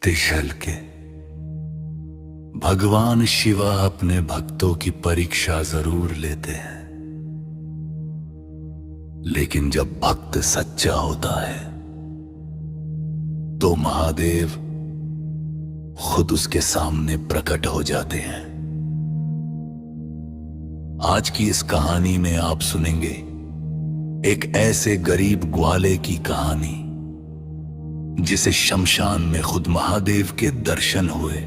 तिशल के भगवान शिवा अपने भक्तों की परीक्षा जरूर लेते हैं, लेकिन जब भक्त सच्चा होता है तो महादेव खुद उसके सामने प्रकट हो जाते हैं। आज की इस कहानी में आप सुनेंगे एक ऐसे गरीब ग्वाले की कहानी जिसे शमशान में खुद महादेव के दर्शन हुए।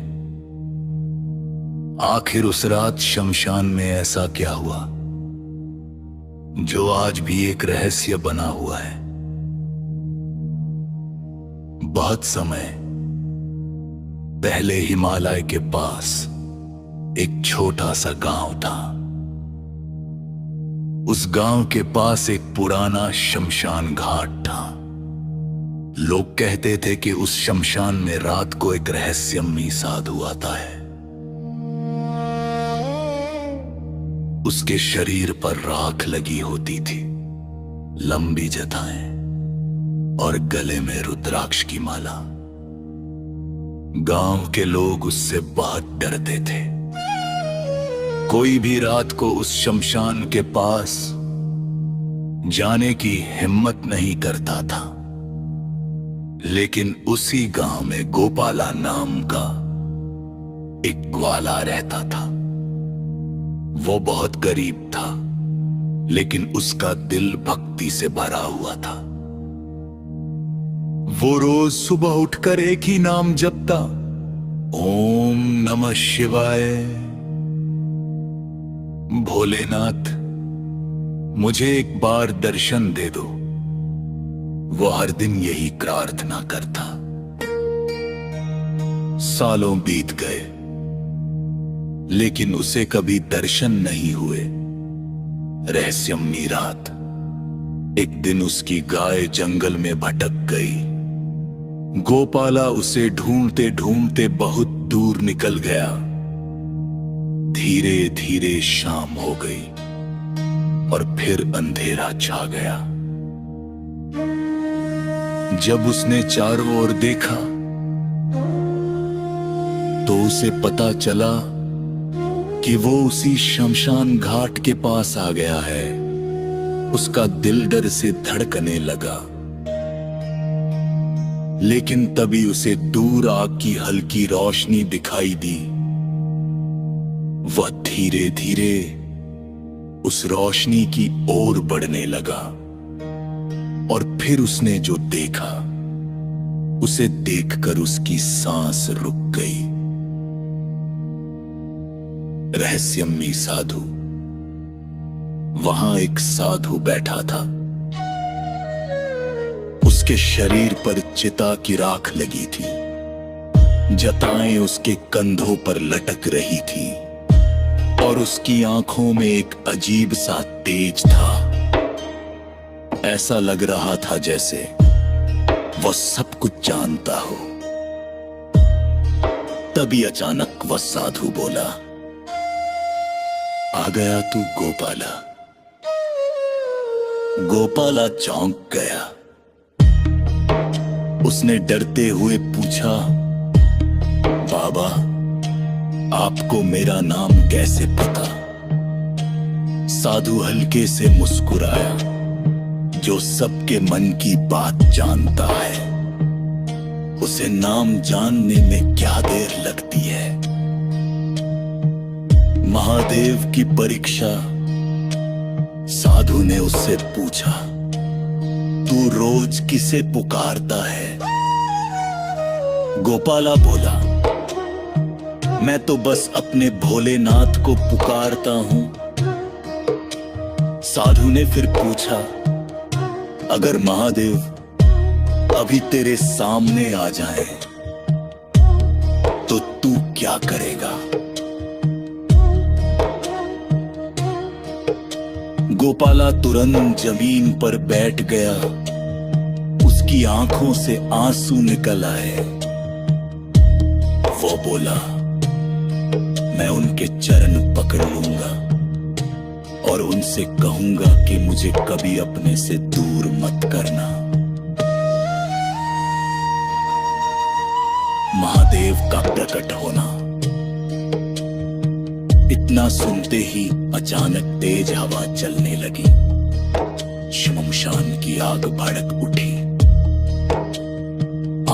आखिर उस रात शमशान में ऐसा क्या हुआ जो आज भी एक रहस्य बना हुआ है। बहुत समय पहले हिमालय के पास एक छोटा सा गांव था। उस गांव के पास एक पुराना शमशान घाट था। लोग कहते थे कि उस शमशान में रात को एक रहस्यमयी साधु आता है। उसके शरीर पर राख लगी होती थी, लंबी जटाएं और गले में रुद्राक्ष की माला। गांव के लोग उससे बहुत डरते थे। कोई भी रात को उस शमशान के पास जाने की हिम्मत नहीं करता था। लेकिन उसी गांव में गोपाला नाम का एक ग्वाला रहता था। वो बहुत गरीब था, लेकिन उसका दिल भक्ति से भरा हुआ था। वो रोज सुबह उठकर एक ही नाम जपता, ओम नमः शिवाय। भोलेनाथ, मुझे एक बार दर्शन दे दो। वो हर दिन यही प्रार्थना करता। सालों बीत गए, लेकिन उसे कभी दर्शन नहीं हुए। रहस्यमयी रात, एक दिन उसकी गाय जंगल में भटक गई। गोपाला उसे ढूंढते ढूंढते बहुत दूर निकल गया। धीरे धीरे शाम हो गई और फिर अंधेरा छा गया। जब उसने चारों ओर देखा तो उसे पता चला कि वो उसी शमशान घाट के पास आ गया है। उसका दिल डर से धड़कने लगा। लेकिन तभी उसे दूर आग की हल्की रोशनी दिखाई दी। वह धीरे धीरे उस रोशनी की ओर बढ़ने लगा और फिर उसने जो देखा उसे देखकर उसकी सांस रुक गई। रहस्यमयी साधु। वहां एक साधु बैठा था। उसके शरीर पर चिता की राख लगी थी। जटाएं उसके कंधों पर लटक रही थी और उसकी आंखों में एक अजीब सा तेज था। ऐसा लग रहा था जैसे वह सब कुछ जानता हो। तभी अचानक वह साधु बोला, आ गया तू गोपाला। गोपाला चौंक गया। उसने डरते हुए पूछा, बाबा, आपको मेरा नाम कैसे पता? साधु हल्के से मुस्कुराया, जो सबके मन की बात जानता है, उसे नाम जानने में क्या देर लगती है। महादेव की परीक्षा। साधु ने उससे पूछा, तू रोज किसे पुकारता है? गोपाला बोला, मैं तो बस अपने भोलेनाथ को पुकारता हूं। साधु ने फिर पूछा, अगर महादेव अभी तेरे सामने आ जाए तो तू क्या करेगा? गोपाला तुरंत जमीन पर बैठ गया। उसकी आंखों से आंसू निकल आए। वो बोला, मैं उनके चरण पकड़ लूंगा और उनसे कहूंगा कि मुझे कभी अपने से दूर मत करना। महादेव का प्रकट होना। इतना सुनते ही अचानक तेज हवा चलने लगी। शमशान की आग भड़क उठी।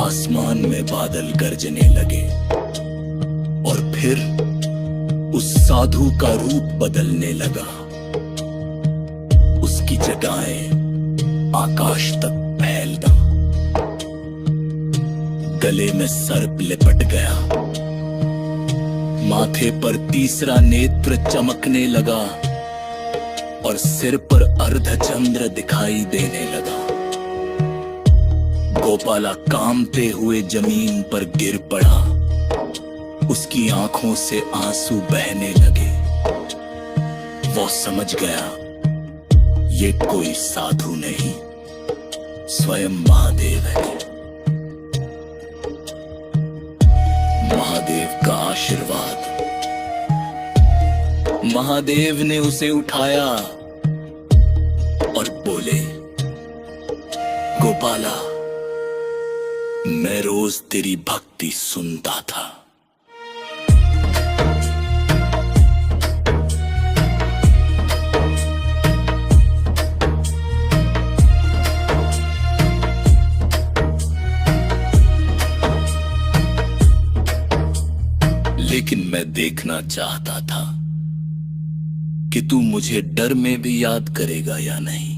आसमान में बादल गरजने लगे और फिर उस साधु का रूप बदलने लगा। उसकी जटाएं आकाश तक फैल गई। गले में सर्प लिपट गया। माथे पर तीसरा नेत्र चमकने लगा और सिर पर अर्धचंद्र दिखाई देने लगा। गोपाला कांपते हुए जमीन पर गिर पड़ा। उसकी आंखों से आंसू बहने लगे। वो समझ गया ये कोई साधु नहीं, स्वयं महादेव है। महादेव का आशीर्वाद। महादेव ने उसे उठाया और बोले, गोपाला, मैं रोज तेरी भक्ति सुनता था। लेकिन मैं देखना चाहता था कि तू मुझे डर में भी याद करेगा या नहीं।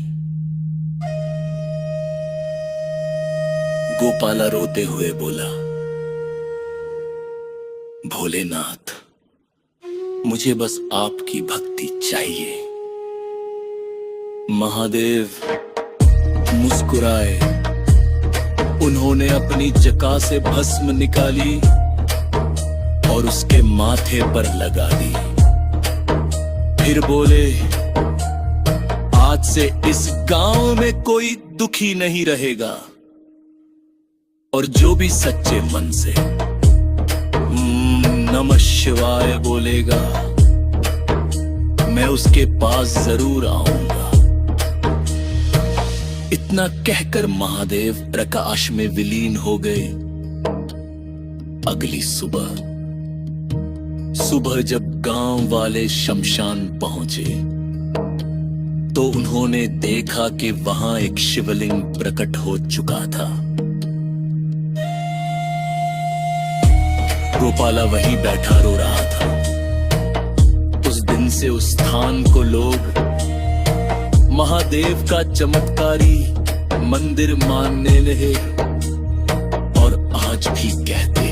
गोपाला रोते हुए बोला, भोलेनाथ, मुझे बस आपकी भक्ति चाहिए। महादेव मुस्कुराए। उन्होंने अपनी जटा से भस्म निकाली और उसके माथे पर लगा दी। फिर बोले, आज से इस गांव में कोई दुखी नहीं रहेगा और जो भी सच्चे मन से नमः शिवाय बोलेगा, मैं उसके पास जरूर आऊंगा। इतना कहकर महादेव प्रकाश में विलीन हो गए। अगली सुबह जब गांव वाले शमशान पहुंचे तो उन्होंने देखा कि वहां एक शिवलिंग प्रकट हो चुका था। गोपाला वहीं बैठा रो रहा था। उस दिन से उस स्थान को लोग महादेव का चमत्कारी मंदिर मानने लगे और आज भी कहते